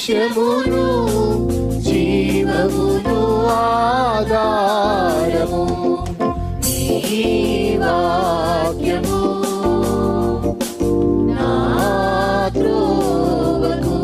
సత్యమును జీవమును ఆధారము నీ వాక్యము నా త్రోవకు.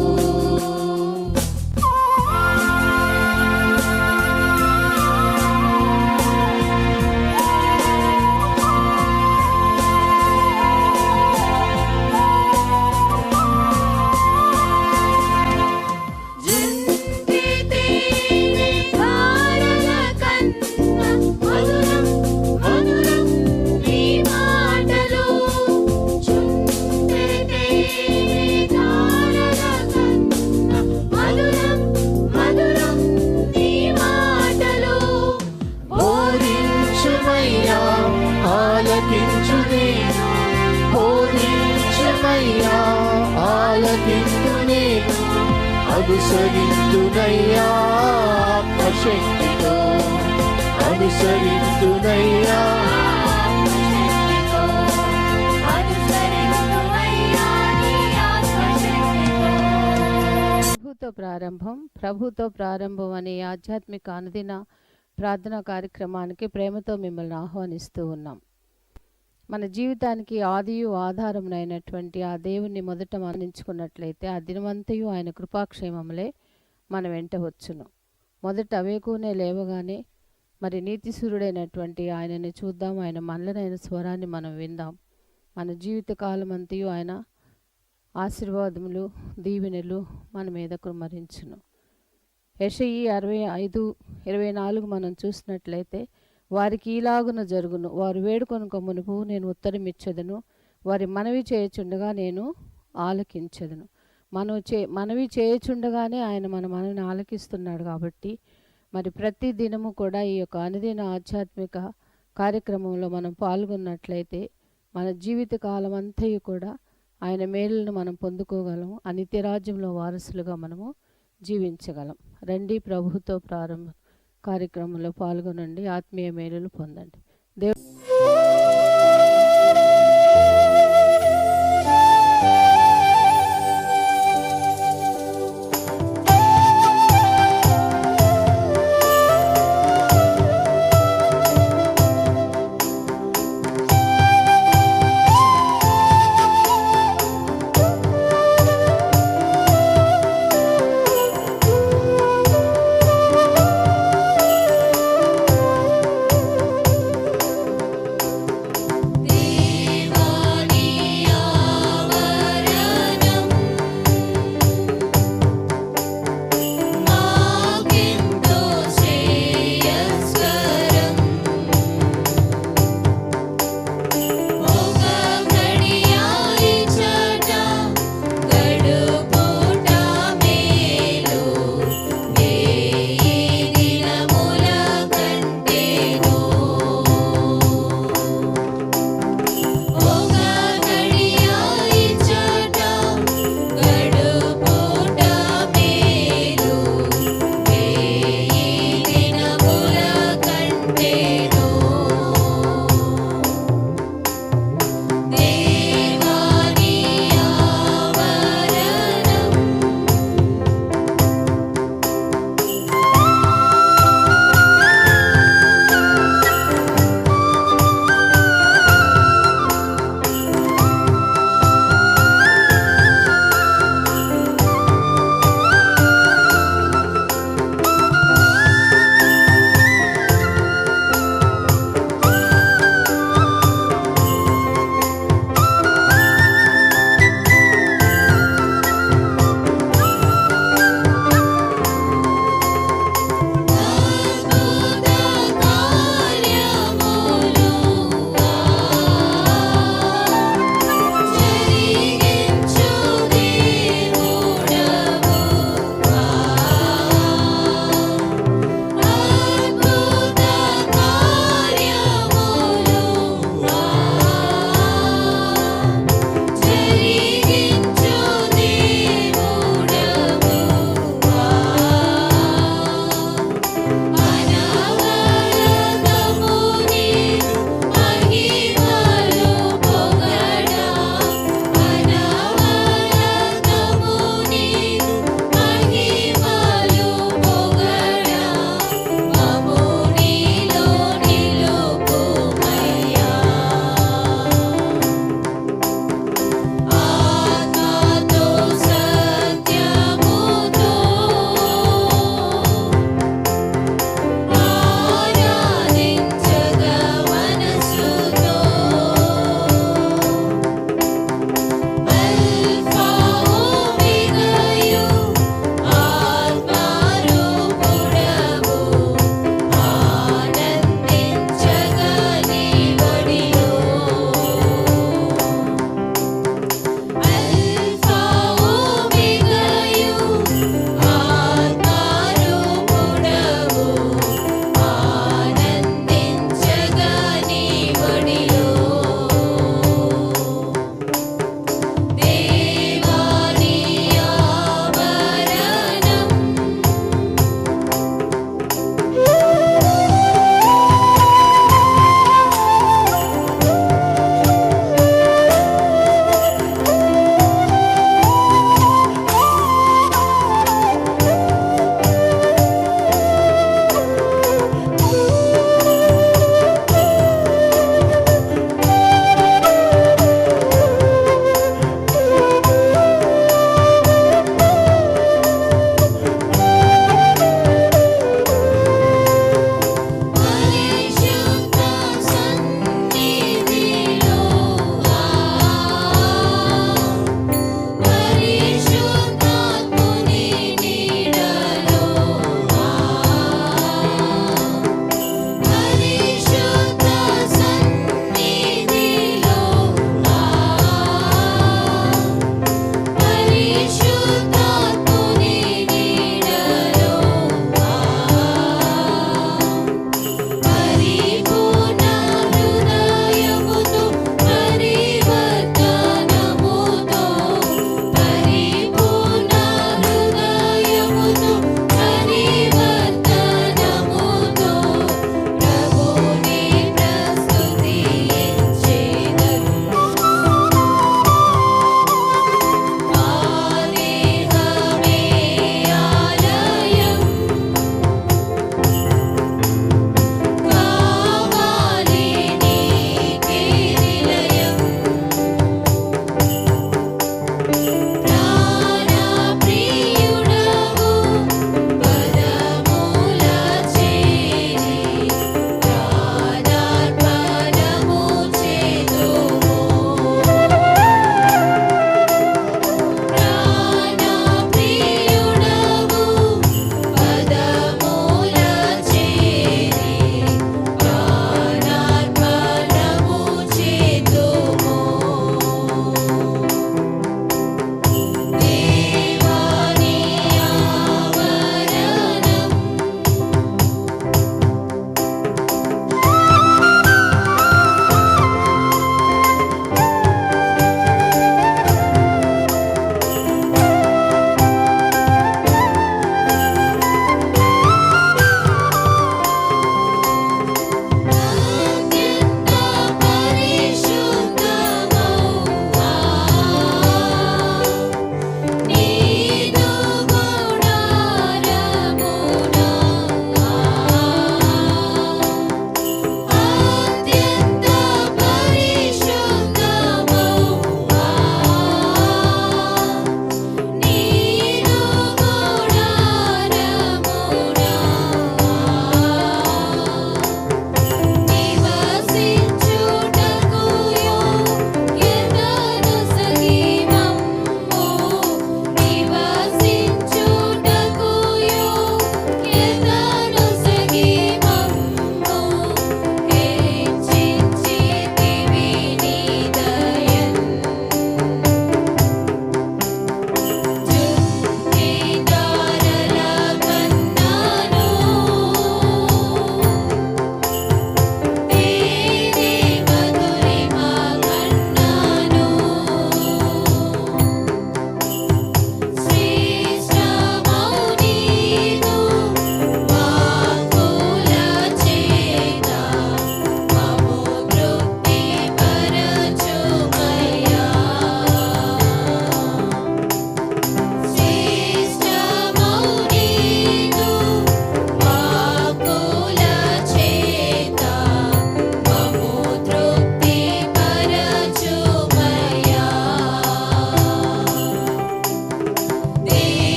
అనుసరింతునయ్యా ఆత్మశక్తితో, అనుసరింతునయ్యా ప్రభుతో ప్రారంభం అనే ఆధ్యాత్మిక అనుదిన ప్రార్థనా కార్యక్రమానికి ప్రేమతో మిమ్మల్ని ఆహ్వానిస్తూ ఉన్నాం. మన జీవితానికి ఆదియు ఆధారమునైనటువంటి ఆ దేవుణ్ణి మొదట మరణించుకున్నట్లయితే ఆ దినమంతయు ఆయన కృపాక్షేమములే మన వెంట వచ్చును. మొదట అవేకునే లేవగానే మరి నీతిసూరుడైనటువంటి ఆయనని చూద్దాం, ఆయన మనలనైన స్వరాన్ని మనం విందాం. మన జీవిత కాలం అంతయు ఆయన ఆశీర్వాదములు దీవెనలు మన మీద కుమ్మరించును. యెషయి 65:24 మనం చూసినట్లయితే వారికి ఈలాగున జరుగును, వారు వేడుకొనుక మునుపు నేను ఉత్తరం ఇచ్చేదను, వారి మనవి చేయుచుండగా నేను ఆలకించెదను. మనవి చేయుచుండగానే ఆయన మన మనవిని ఆలకిస్తున్నాడు. కాబట్టి మరి ప్రతి దినము కూడా ఈ యొక్క అనుదిన ఆధ్యాత్మిక కార్యక్రమంలో మనం పాల్గొన్నట్లయితే మన జీవిత కాలం అంతయు కూడా ఆయన మేలులను మనం పొందుకోగలము. ఆ నిత్యరాజ్యంలో వారసులుగా మనము జీవించగలం. రండి, ప్రభుతో ప్రారంభ కార్యక్రమంలో పాల్గొనండి, ఆత్మీయ మేలులు పొందండి.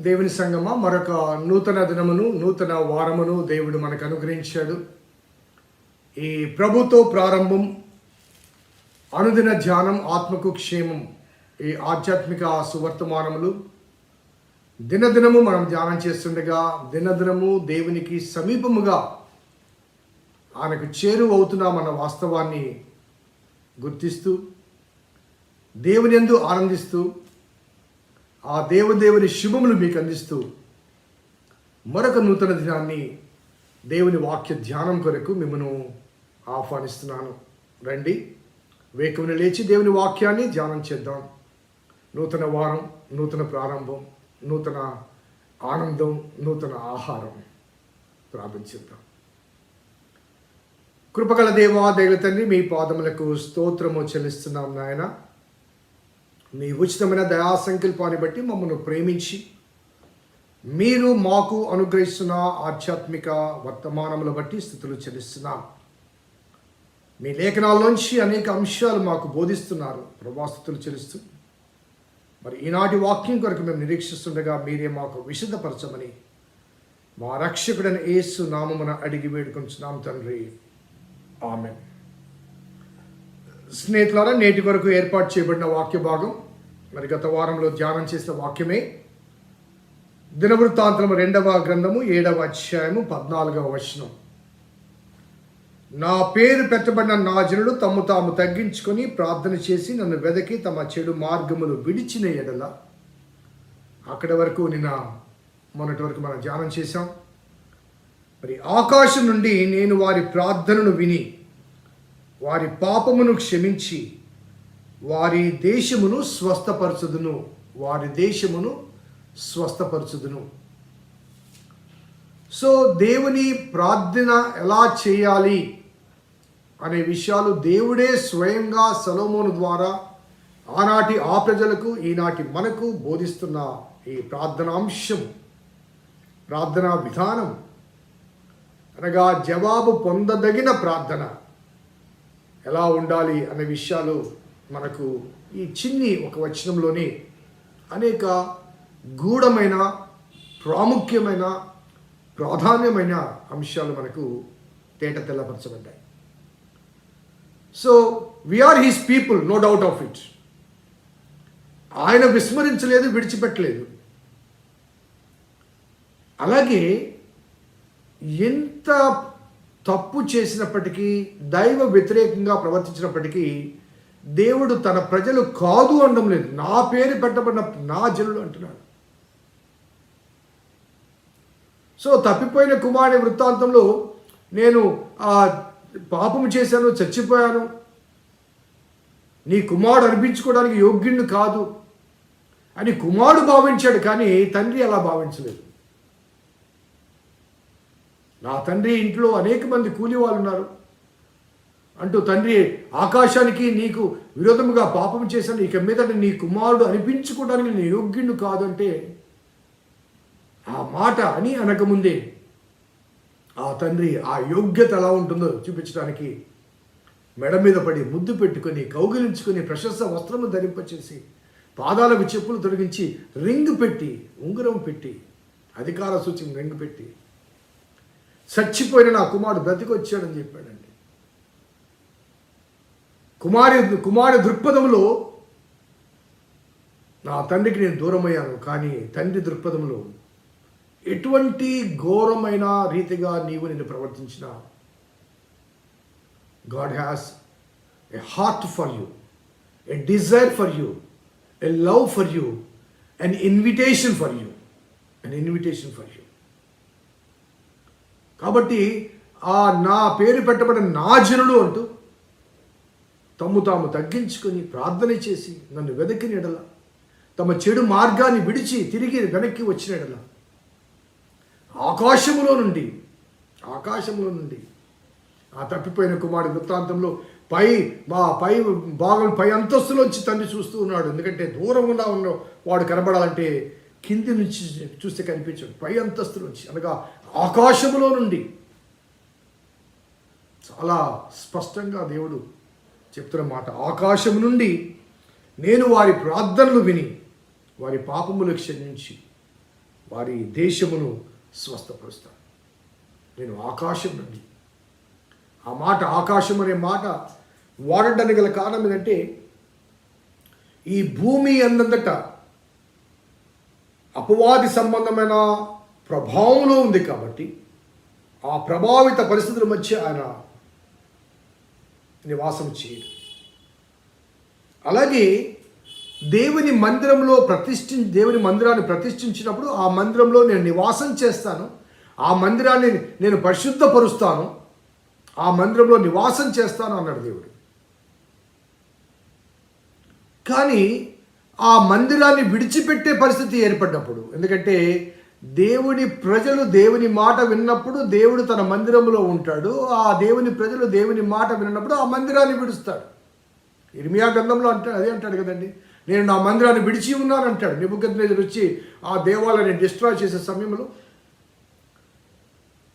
దేవుని సంగమా, మరొక నూతన దినమును, నూతన వారమును దేవుడు మనకు అనుగ్రహించాడు. ఈ ప్రభుతో ప్రారంభం, అనుదిన ధ్యానం, ఆత్మకు క్షేమం, ఈ ఆధ్యాత్మిక సువర్తమానములు దినదినము మనం ధ్యానం చేస్తుండగా, దినదినము దేవునికి సమీపముగా ఆయనకు చేరువవుతున్నామన్న వాస్తవాన్ని గుర్తిస్తూ, దేవుని యందు ఆనందిస్తూ, ఆ దేవుని శుభములు మీకు అందిస్తూ మరొక నూతన దినాన్ని దేవుని వాక్య ధ్యానం కొరకు మిమ్మల్ని ఆహ్వానిస్తున్నాను. రండి, వేకువని లేచి దేవుని వాక్యాన్ని ధ్యానం చేద్దాం. నూతన వారం, నూతన ప్రారంభం, నూతన ఆనందం, నూతన ఆహారం. ప్రార్థించేద్దాం. కృపగల దేవా, దైవ తండ్రి, మీ పాదములకు స్తోత్రము చెల్లిస్తున్నాం నాయన. మీ ఉచితమైన దయా సంకల్పాన్ని బట్టి మమ్మల్ని ప్రేమించి మీరు మాకు అనుగ్రహిస్తున్న ఆధ్యాత్మిక వర్తమానములను బట్టి స్థుతులు చెల్లిస్తున్నాం. మీ లేఖనాల్లోంచి అనేక అంశాలు మాకు బోధిస్తున్నారు. ప్రభాస్తుతులు చెల్లిస్తూ మరి ఈనాటి వాక్యం కొరకు మేము నిరీక్షిస్తుండగా మీరే మాకు విశుద్ధపరచమని మా రక్షకుడైన యేసు నామమున అడిగి వేడుకొంచున్నాం తండ్రి. ఆమేన్. స్నేహితులారా, నేటి వరకు ఏర్పాటు చేయబడిన వాక్య భాగం మరి గత వారంలో ధ్యానం చేసిన వాక్యమే. దినవృత్తాంతము 2వ గ్రంథము 7వ అధ్యాయము 14వ వచనం. నా పేరు పెట్టబడిన నా జనులు తమ్ము తాము తగ్గించుకొని ప్రార్థన చేసి నన్ను వెదకి తమ చెడు మార్గములు విడిచిన ఎడల. అక్కడి వరకు మొన్నటి వరకు మనం ధ్యానం చేశాం. మరి ఆకాశం నుండి నేను వారి ప్రార్థనను విని వారి పాపమును క్షమించి వారి దేశమును స్వస్థపరచుదును. వారి దేశమును స్వస్థపరచుదును. సో దేవుని ప్రార్థన ఎలా చేయాలి అనే విషయాలు దేవుడే స్వయంగా సొలొమోను ద్వారా ఆనాటి ఆ ప్రజలకు, ఈనాటి మనకు బోధిస్తున్న ఈ ప్రార్థనాంశం, ప్రార్థనా విధానం అనగా జవాబు పొందదగిన ప్రార్థన ఎలా ఉండాలి అనే విషయాలు మనకు ఈ చిన్ని ఒక వచనంలోనే అనేక గూఢమైన, ప్రాముఖ్యమైన, ప్రాధాన్యమైన అంశాలు మనకు తేట తెల్లపరచబడ్డాయి. So we are his people, no doubt of it. ఆయన విస్మరించలేదు, విడిచిపెట్టలేదు. అలాగే ఎంత తప్పు చేసినప్పటికీ, దైవ వ్యతిరేకంగా ప్రవర్తించినప్పటికీ దేవుడు తన ప్రజలు కాదు అనడం లేదు. నా పేరు పెట్టబడిన నా జనులు అంటున్నాడు. సో తప్పిపోయిన కుమారుని వృత్తాంతంలో నేను పాపము చేశాను, చచ్చిపోయాను, నీ కుమారుడు అనిపించుకోవడానికి యోగ్యుణ్ణి కాదు అని కుమారుడు భావించాడు. కానీ తండ్రి అలా భావించలేదు. నా తండ్రి ఇంట్లో అనేక మంది కూలి వాళ్ళు ఉన్నారు అంటూ తండ్రి ఆకాశానికి నీకు విరోధముగా పాపం చేశాను, ఇక మీద నీ కుమారుడు అనిపించుకోవడానికి నేను యోగ్యుడు కాదు అంటే ఆ మాట అని అనకముందే ఆ తండ్రి ఆ యోగ్యత ఎలా ఉంటుందో చూపించడానికి మెడ మీద పడి ముద్దు పెట్టుకొని కౌగిలించుకొని ప్రశస్త వస్త్రము ధరింపచేసి పాదాలకు చెప్పులు తొలగించి రింగ్ పెట్టి, ఉంగరం పెట్టి, అధికార సూచన రింగ్ పెట్టి చచ్చిపోయిన నా కుమారుడు బ్రతికొచ్చాడని చెప్పాడండి. కుమారుడి దృక్పథంలో నా తండ్రికి నేను దూరమయ్యాను, కానీ తండ్రి దృక్పథంలో ఎటువంటి ఘోరమైన రీతిగా నిన్ను ప్రవర్తించిన God has a heart for you, a desire for you, a love for you, an invitation for you. కాబట్టి నా పేరు పెట్టబడిన నా జనులు అంటూ తమ్ము తాము తగ్గించుకొని ప్రార్థన చేసి నన్ను వెదకిన ఎడల, తమ చెడు మార్గాన్ని విడిచి తిరిగి వెనక్కి వచ్చిన ఎడల ఆకాశములో నుండి ఆ తప్పిపోయిన కుమారుడి వృత్తాంతంలో పై భాగం పై అంతస్తులోంచి తండ్రి చూస్తూ ఉన్నాడు. ఎందుకంటే దూరంగా ఉన్న వాడు కనబడాలంటే కింది నుంచి చూస్తే కనిపించడు. పై అంతస్తులోంచి అనగా ఆకాశములో నుండి చాలా స్పష్టంగా దేవుడు చెప్తున్న మాట. ఆకాశం నుండి నేను వారి ప్రార్థనలు విని వారి పాపములు క్షమించి వారి దేశమును స్వస్థపరుస్తాను. నేను ఆకాశం నుండి, ఆ మాట ఆకాశం అనే మాట వాడడానికి గల కారణం ఏంటంటే ఈ భూమి అందంతటా అపవాది సంబంధమైన ప్రభావంలో ఉంది కాబట్టి ఆ ప్రభావిత పరిస్థితుల మధ్య ఆయన నివాసం చేయడు. అలాగే దేవుని మందిరాన్ని ప్రతిష్ఠించినప్పుడు ఆ మందిరంలో నేను నివాసం చేస్తాను, ఆ మందిరాన్ని నేను పరిశుద్ధపరుస్తాను, ఆ మందిరంలో నివాసం చేస్తాను అన్నాడు దేవుడు. కానీ ఆ మందిరాన్ని విడిచిపెట్టే పరిస్థితి ఏర్పడినప్పుడు, ఎందుకంటే దేవుని ప్రజలు దేవుని మాట విన్నప్పుడు దేవుడు తన మందిరంలో ఉంటాడు, ఆ దేవుని ప్రజలు దేవుని మాట విన్నప్పుడు ఆ మందిరాన్ని విడుస్తాడు. ఇర్మియా గ్రంథంలో అదే అంటాడు కదండి, నేను నా మందిరాన్ని విడిచి ఉన్నాను అంటాడు. నెబుకద్నెజరు వచ్చి ఆ దేవాలయాన్ని డిస్ట్రాయ్ చేసే సమయంలో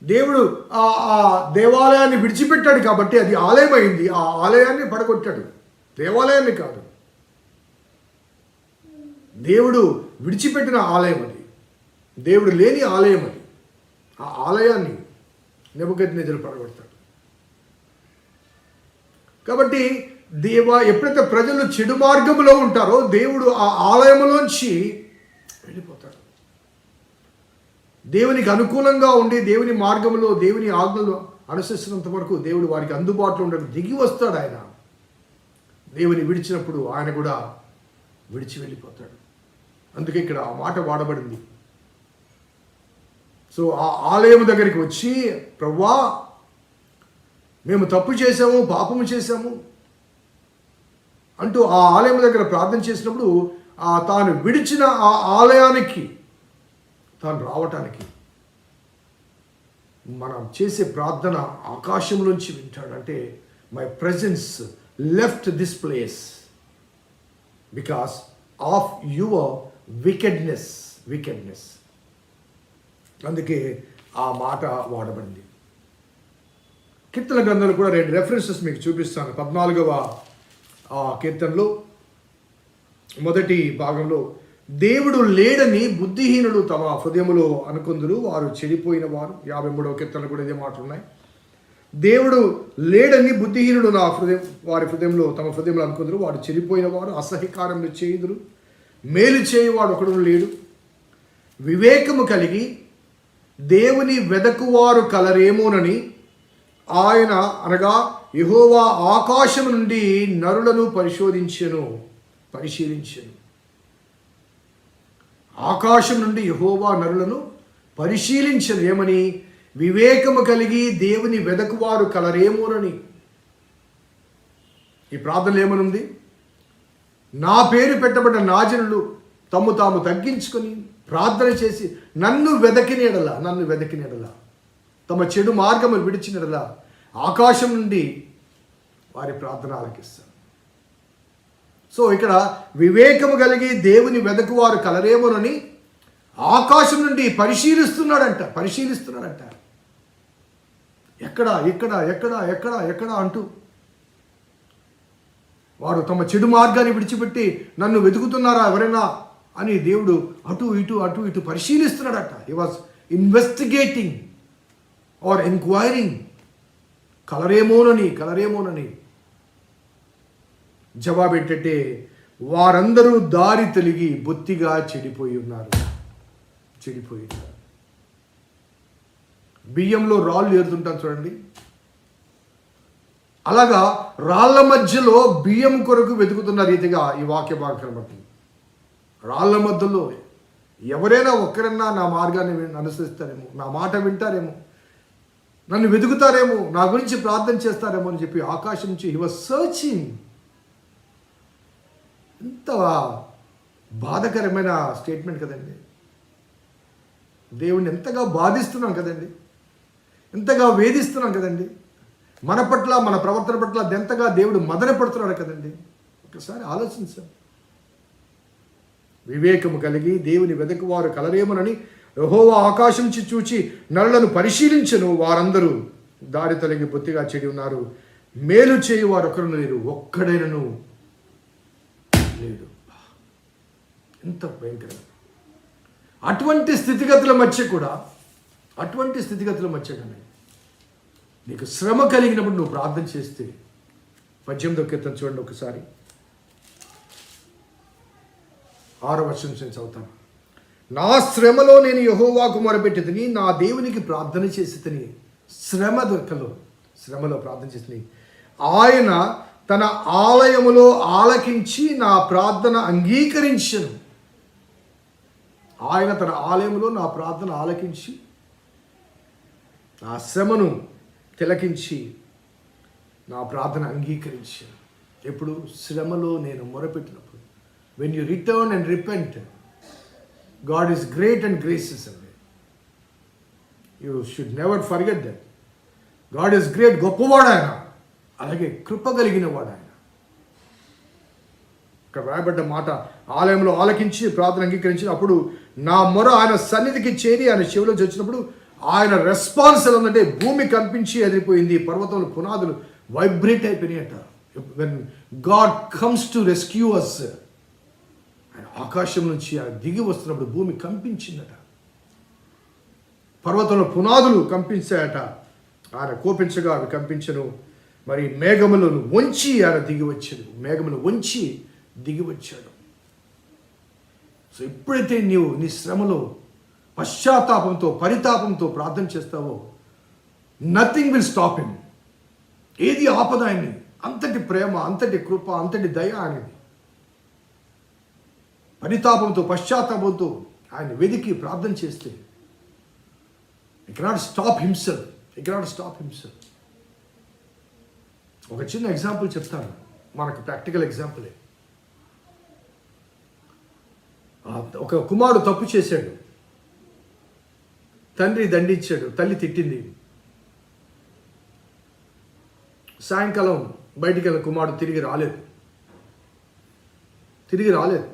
దేవుడు ఆ దేవాలయాన్ని విడిచిపెట్టాడు కాబట్టి అది ఆలయం అయింది. ఆ ఆలయాన్ని పడగొట్టాడు, దేవాలయాన్ని కాదు. దేవుడు విడిచిపెట్టిన ఆలయం అది, దేవుడు లేని ఆలయం అది. ఆ ఆలయాన్ని నెబుకద్నెజరు పడగొడతాడు. కాబట్టి ఎప్పుడైతే ప్రజలు చెడు మార్గంలో ఉంటారో దేవుడు ఆ ఆలయంలోంచి వెళ్ళిపోతాడు. దేవునికి అనుకూలంగా ఉండి దేవుని మార్గంలో దేవుని ఆజ్ఞలు అనుసరిస్తున్నంత వరకు దేవుడు వారికి అందుబాటులో ఉండడం దిగి వస్తాడు. ఆయన దేవుని విడిచినప్పుడు ఆయన కూడా విడిచి వెళ్ళిపోతాడు. అందుకే ఇక్కడ ఆ మాట వాడబడింది. సో ఆ ఆలయం దగ్గరికి వచ్చి, ప్రభువా మేము తప్పు చేశాము, పాపము చేశాము అంటూ ఆ ఆలయం దగ్గర ప్రార్థన చేసినప్పుడు తాను విడిచిన ఆ ఆలయానికి తాను రావటానికి మనం చేసే ప్రార్థన ఆకాశంలోంచి వింటాడు. అంటే my presence left this place because of your wickedness. అందుకే ఆ మాట వాడబడింది. కీర్తన గ్రంథాలు కూడా 2 రెఫరెన్సెస్ మీకు చూపిస్తాను. 14వ కీర్తనలో మొదటి భాగంలో, దేవుడు లేడని బుద్ధిహీనులు తమ హృదయములో అనుకుందురు, వారు చెడిపోయిన వారు. 53వ కీర్తనలో కూడా ఇదే మాటలు ఉన్నాయి. దేవుడు లేడని బుద్ధిహీనుడు వారి హృదయంలో తమ హృదయంలో అనుకుందురు, వారు చెడిపోయిన వారు, అసహ్యకార్యములు చేయుదురు, మేలు చేయువాడు ఒకడు లేడు. వివేకము కలిగి దేవుని వెదకువారు కలరేమోనని ఆయన, అనగా యెహోవా ఆకాశం నుండి నరులను పరిశీలించెను. ఆకాశం నుండి యెహోవా నరులను పరిశీలించెను. ఏమని? వివేకము కలిగి దేవుని వెదకువారు కలరేమోనని. ఈ ప్రార్థనలు ఏమనుంది? నా పేరు పెట్టబడ్డ నా జనులు తమ్ము తాము తగ్గించుకొని ప్రార్థన చేసి నన్ను వెదకినెడల తమ చెడు మార్గములు విడిచినడలా ఆకాశం నుండి వారి ప్రార్థన ఆలకిస్తారు. సో ఇక్కడ వివేకము కలిగి దేవుని వెదకువారు కలరేమోనని ఆకాశం నుండి పరిశీలిస్తున్నాడంట. ఎక్కడ అంటూ వారు తమ చెడు మార్గాన్ని విడిచిపెట్టి నన్ను వెతుకుతున్నారా ఎవరైనా అని దేవుడు అటు ఇటు పరిశీలిస్తున్నాడట. He was investigating or enquiring. కలరేమోనని జవాబు ఏంటంటే, వారందరూ దారి తొలగి బొత్తిగా చెడిపోయి ఉన్నారు. బియ్యంలో రాళ్ళు ఏరుతుంటాను చూడండి, అలాగా రాళ్ల మధ్యలో బియ్యం కొరకు వెతుకుతున్న రీతిగా ఈ వాక్య భాగం కనబడుతుంది. రాళ్ల మధ్యలో ఎవరైనా ఒక్కరన్నా నా మార్గాన్ని అనుసరిస్తారేమో, నా మాట వింటారేమో, నన్ను వెతుకుతారేమో, నా గురించి ప్రార్థన చేస్తారేమో అని చెప్పి ఆకాశం నుంచి హి వాజ్ సర్చింగ్. ఎంత బాధకరమైన స్టేట్మెంట్ కదండి. దేవుణ్ణి ఎంతగా బాధిస్తున్నాం కదండి, ఎంతగా వేధిస్తున్నాం కదండి. మన పట్ల, మన ప్రవర్తన పట్ల ఎంతగా దేవుడు మదన పడుతున్నాడు కదండి. ఒకసారి ఆలోచించాం. వివేకము కలిగి దేవుని వెదకువారు కలరేమోనని యెహోవా ఆకాశం నుంచి చూచి నరులను పరిశీలించెను, వారందరూ దారి తొలగి బొత్తిగా చెడి ఉన్నారు, మేలు చేయువారు ఒకరు లేరు, ఒక్కడైనను లేడు. ఎంత భయంకరం. అటువంటి స్థితిగతుల మధ్య కూడా నీకు శ్రమ కలిగినప్పుడు నువ్వు ప్రార్థన చేస్తే 18వ కీర్తన చూడండి ఒకసారి, 6వ వచనం నుంచి చదువుతాను. నా శ్రమలో నేను యెహోవాకు మొరపెట్టితిని, నా దేవునికి ప్రార్థన చేసి తిని. శ్రమలో ప్రార్థన చేసి ఆయన తన ఆలయములో ఆలకించి నా ప్రార్థన అంగీకరించెను. ఆయన తన ఆలయంలో నా ప్రార్థన ఆలకించి నా శ్రమను తిలకించి నా ప్రార్థన అంగీకరించాను. ఎప్పుడు? శ్రమలో నేను మొరపెట్టినప్పుడు. When you return and repent, God is great and gracious అండి. You should never forget that. God is great, గొప్పవాడు ఆయన, అలాగే కృప కలిగిన వాడు ఆయన. ఇక్కడ రాయబడ్డ మాట, ఆలయంలో ఆలకించి ప్రార్థన అంగీకరించి అప్పుడు నా మొర ఆయన సన్నిధికి చేరి ఆయన చెవిలో వచ్చినప్పుడు ఆయన రెస్పాన్స్ ఎలా ఉందంటే భూమి కంపించి ఎదిరిపోయింది, పర్వతములు పునాదులు వైబ్రేట్ అయిపోయినాయట. When God comes to rescue us, ఆయన ఆకాశం నుంచి ఆయన దిగి వస్తున్నప్పుడు భూమి కంపించిందట, పర్వతంలో పునాదులు కంపించాయట. ఆయన కోపించగా అవి కంపించను. మరి మేఘములను వంచి ఆయన దిగి వచ్చాడు, మేఘములు వంచి దిగి వచ్చాడు. సో ఎప్పుడైతే నీవు నీ శ్రమలో పశ్చాత్తాపంతో పరితాపంతో ప్రార్థన చేస్తావో, నథింగ్ విల్ స్టాప్ హిమ్. ఏది ఆపద ఆయన్ని. అంతటి ప్రేమ, అంతటి కృప, అంతటి దయ అనేది. పరితాపంతో పశ్చాత్తాపంతో ఆయన వెదికి ప్రార్థన చేస్తే he cannot stop himself. ఒక చిన్న ఎగ్జాంపుల్ చెప్తాను, మనకు ప్రాక్టికల్ ఎగ్జాంపులే. ఒక కుమారుడు తప్పు చేశాడు, తండ్రి దండించాడు, తల్లి తిట్టింది. సాయంకాలం బయటికి వెళ్ళిన కుమారుడు తిరిగి రాలేదు.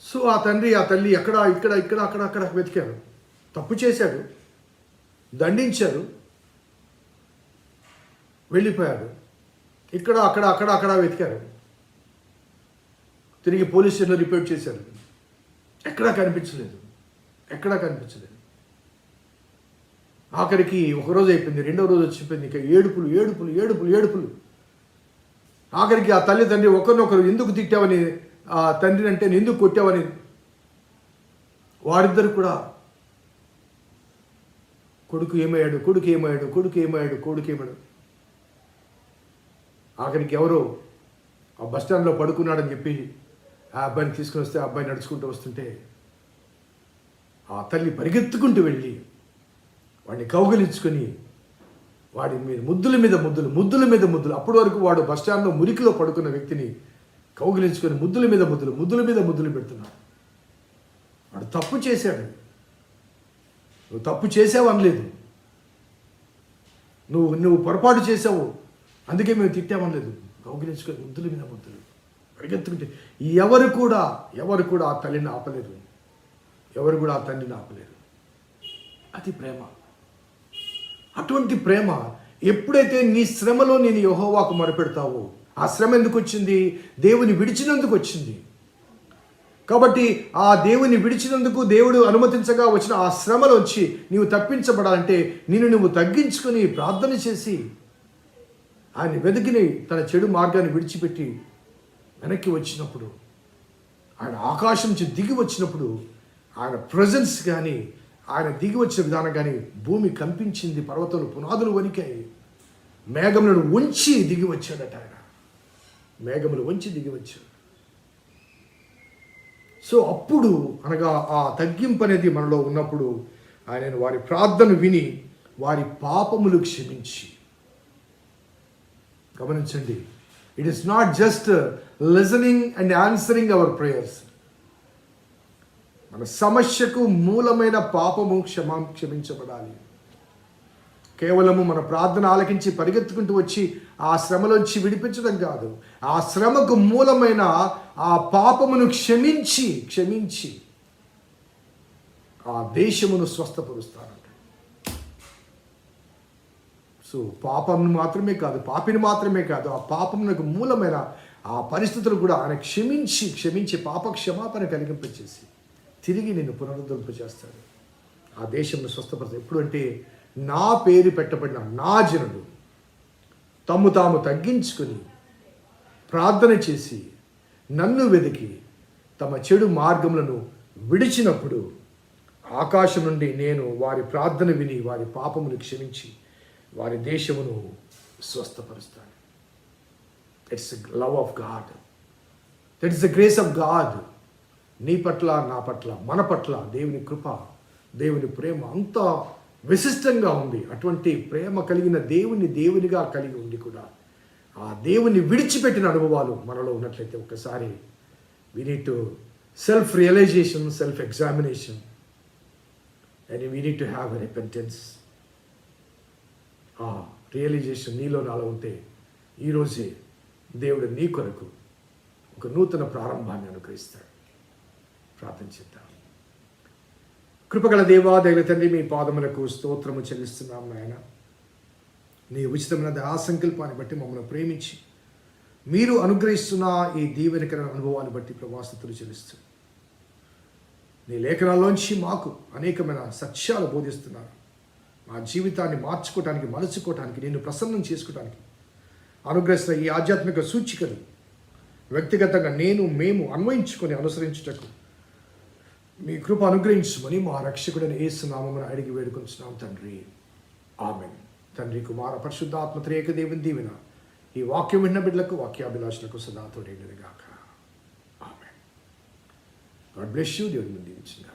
సో ఆ తండ్రి ఆ తల్లి ఎక్కడ అక్కడ వెతికారు. తప్పు చేశాడు, దండించారు, వెళ్ళిపోయాడు. ఇక్కడ అక్కడ వెతికారు. తిరిగి పోలీస్ స్టేషన్లో రిపోర్ట్ చేశారు. ఎక్కడా కనిపించలేదు. ఆఖరికి ఒకరోజు అయిపోయింది, రెండో రోజు వచ్చిపోయింది. ఇక ఏడుపులు. ఆఖరికి ఆ తల్లిదండ్రి ఒకరినొకరు ఎందుకు తిట్టావని, ఆ తండ్రిని అంటే ఎందుకు కొట్టావని, వారిద్దరు కూడా కొడుకు ఏమయ్యాడు. ఆఖరికి ఎవరో ఆ బస్టాండ్లో పడుకున్నాడని చెప్పి ఆ అబ్బాయిని తీసుకుని వస్తే, ఆ అబ్బాయి నడుచుకుంటూ వస్తుంటే ఆ తల్లి పరిగెత్తుకుంటూ వెళ్ళి వాడిని కౌగిలించుకొని వాడి మీద ముద్దుల మీద ముద్దులు. అప్పటి వరకు వాడు బస్టాండ్లో మురికిలో పడుకున్న వ్యక్తిని కౌగిలించుకొని ముద్దుల మీద ముద్దులు పెడుతున్నాడు. వాడు తప్పు చేశాడు. నువ్వు తప్పు చేసావు అనలేదు, నువ్వు పొరపాటు చేసావు, అందుకే మేము తిట్టామనలేదు. కౌగిలించుకొని ముద్దుల మీద ముద్దులు పరిగెత్తుకుంటే ఎవరు కూడా ఆ తల్లిని ఆపలేరు, ఎవరు కూడా ఆ తండ్రిని ఆపలేరు. అది ప్రేమ. అటువంటి ప్రేమ ఎప్పుడైతే నీ శ్రమలో నేను యెహోవాకు మొరపెడతావో, ఆ శ్రమ ఎందుకు వచ్చింది? దేవుని విడిచినందుకు వచ్చింది. కాబట్టి ఆ దేవుని విడిచినందుకు దేవుడు అనుమతించగా వచ్చిన ఆ శ్రమలోంచి నీవు తప్పించబడాలంటే నువ్వు తగ్గించుకొని ప్రార్థన చేసి ఆయన వెతికిని తన చెడు మార్గాన్ని విడిచిపెట్టి వెనక్కి వచ్చినప్పుడు, ఆయన ఆకాశం నుంచి దిగి వచ్చినప్పుడు, ఆయన ప్రజెన్స్ కానీ ఆయన దిగి వచ్చిన విధానం కానీ భూమి కంపించింది, పర్వతాలు పునాదులు వణికాయి, మేఘములను వంచి దిగి వచ్చాడట. ఆయన మేఘములు వంచి దిగి వచ్చాడు. సో అప్పుడు అనగా ఆ తగ్గింపు అనేది మనలో ఉన్నప్పుడు ఆయన వారి ప్రార్థన విని వారి పాపములు క్షమించి. గమనించండి, it is not just listening and answering our prayers. మన సమస్యకు మూలమైన పాపము క్షమించబడాలి. కేవలము మన ప్రార్థన ఆలకించి పరిగెత్తుకుంటూ వచ్చి ఆ శ్రమలోంచి విడిపించడం కాదు, ఆ శ్రమకు మూలమైన ఆ పాపమును క్షమించి ఆ దేశమును స్వస్థపరుస్తారంట. సో పాపిని మాత్రమే కాదు, ఆ పాపమునకు మూలమైన ఆ పరిస్థితులు కూడా ఆయన క్షమించి పాప క్షమాపణ కలిగింపచేసి తిరిగి నిన్ను పునరుద్ధరింప చేస్తాడు. ఆ దేశంలో స్వస్థపడతాడు. ఎప్పుడు అంటే నా పేరు పెట్టబడిన నా జనులు తమ్ము తాము తగ్గించుకొని ప్రార్థన చేసి నన్ను వెతికి తమ చెడు మార్గములను విడిచినప్పుడు ఆకాశం నుండి నేను వారి ప్రార్థన విని వారి పాపమును క్షమించి వారి దేశమును స్వస్థపరుస్తాను. It's love of God, that is the grace of God. నీ పట్ల, నా పట్ల, మన పట్ల దేవుని కృప, దేవుని ప్రేమ అంత విశిష్టంగా ఉంది. అటువంటి ప్రేమ కలిగిన దేవునిగా కలిగి ఉండి కూడా ఆ దేవుని విడిచిపెట్టిన అనుభవాలు మనలో ఉన్నట్లయితే ఒకసారి we need to self-realization, self-examination, and we need to have a repentance. ఆ రియలైజేషన్ నీలో నాలో ఉంటే ఈరోజే దేవుడు నీ కొరకు ఒక నూతన ప్రారంభాన్ని అనుగ్రహిస్తాడు. ప్రార్థన చేద్దాం. కృపగల దేవా, దైవ తండ్రి, మీ పాదములకు స్తోత్రము చెల్లిస్తున్నాం నాయన. నీ ఉచితమైన ఆ సంకల్పాన్ని బట్టి మమ్మల్ని ప్రేమించి మీరు అనుగ్రహిస్తున్న ఈ దీవెనకర అనుభవాన్ని బట్టి ప్రభాస్తుతులు చెల్లిస్తూ నీ లేఖనాల్లోంచి మాకు అనేకమైన సత్యాలు బోధిస్తున్నారు. మా జీవితాన్ని మార్చుకోవటానికి, మలుచుకోవటానికి, నిన్ను ప్రసన్నం చేసుకోవటానికి అనుగ్రహిస్తున్న ఈ ఆధ్యాత్మిక సూచికలు వ్యక్తిగతంగా మేము అన్వయించుకొని అనుసరించుటకు మీ కృప అనుగ్రహించమని మా రక్షకుడైన యేసు నామమున అడిగి వేడుకొంచున్నాం తండ్రి. ఆమేన్. తండ్రి, కుమార, పరిశుద్ధాత్మ త్రియేక దేవుని దీవెన ఈ వాక్యం విన్న బిడ్డలకు, వాక్యాభిలాషులకు సదా తోడేయును గాక. ఆమేన్. God bless you. దేవుని దీవించును.